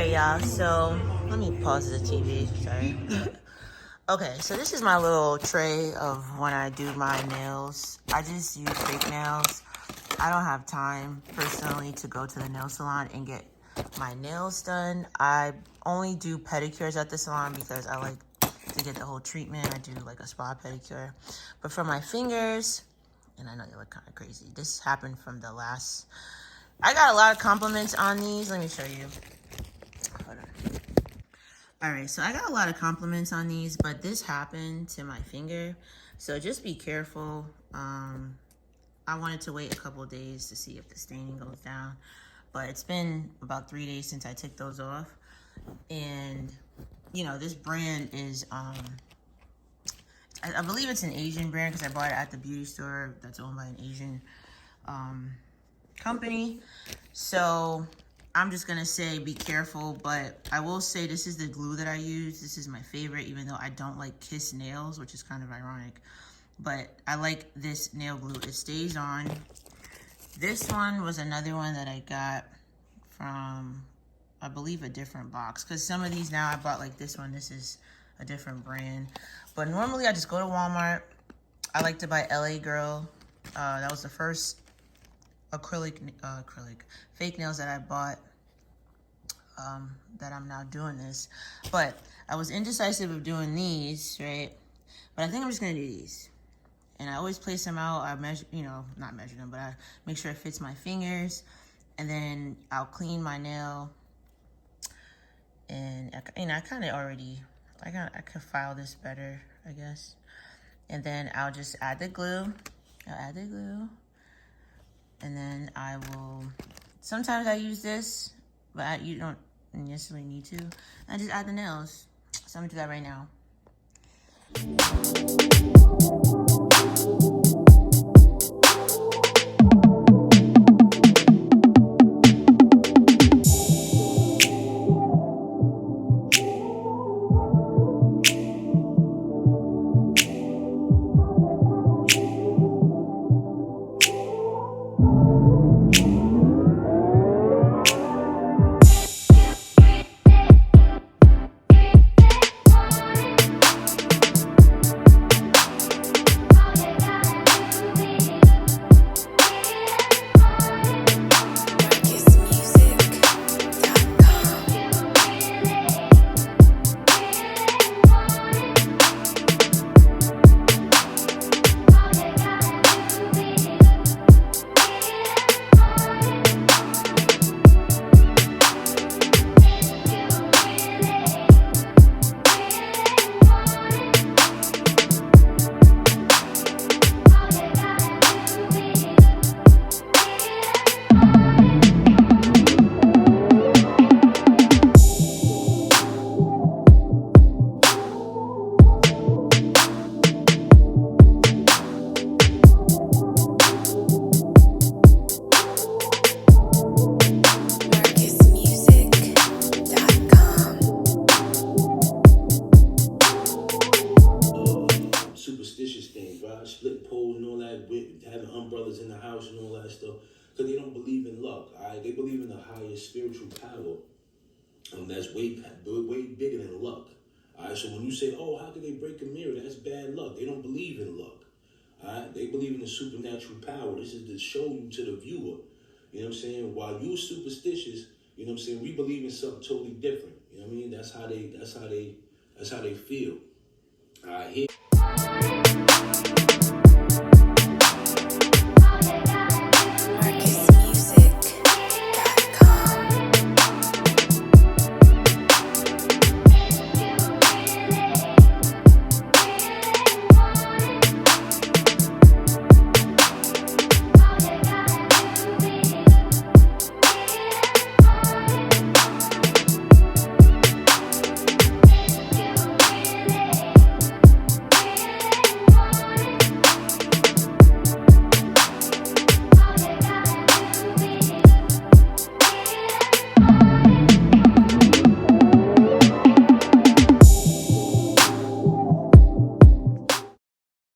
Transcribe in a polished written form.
Alright, y'all, so let me pause the TV. Sorry. Okay, so this is my little tray of when I do my nails. I just use fake nails. I don't have time personally to go to the nail salon and get my nails done. I only do pedicures at the salon because I like to get the whole treatment. I do like a spa pedicure. But for my fingers, and I know you look kind of crazy. This happened from the last... I got a lot of compliments on these. Let me show you. Hold on. All right, so I got a lot of compliments on these, but this happened to my finger. So just be careful. I wanted to wait a couple of days to see if the staining goes down, but it's been about 3 days since I took those off. And, you know, this brand is, I believe it's an Asian brand because I bought it at the beauty store that's owned by an Asian company. So I'm just gonna say be careful, but I will say this is the glue that I use. This is my favorite, even though I don't like Kiss nails, which is kind of ironic. But I like this nail glue. It stays on. This one was another one that I got from, I believe, a different box. Because some of these now I bought like this one. This is a different brand. But normally I just go to Walmart. I like to buy LA Girl. That was the first fake nails that I bought that I'm now doing this. But I was indecisive of doing these, right? But I think I'm just gonna do these. And I always place them out. I measure, you know, not measure them, but I make sure it fits my fingers. And then I'll clean my nail. And I kind of already, I could file this better, I guess. And then I'll just add the glue. I'll add the glue. And then I will, sometimes I use this, but you don't necessarily need to. I just add the nails. So I'm gonna do that right now. Split poles and all that, having umbrellas in the house and all that stuff, because they don't believe in luck. All right, they believe in the higher spiritual power, that's way bigger than luck. All right, so when you say, "Oh, how could they break a mirror?" That's bad luck. They don't believe in luck. All right, they believe in the supernatural power. This is to show you to the viewer. You know what I'm saying? While you're superstitious, you know what I'm saying, we believe in something totally different. You know what I mean? That's how they feel. All right, here.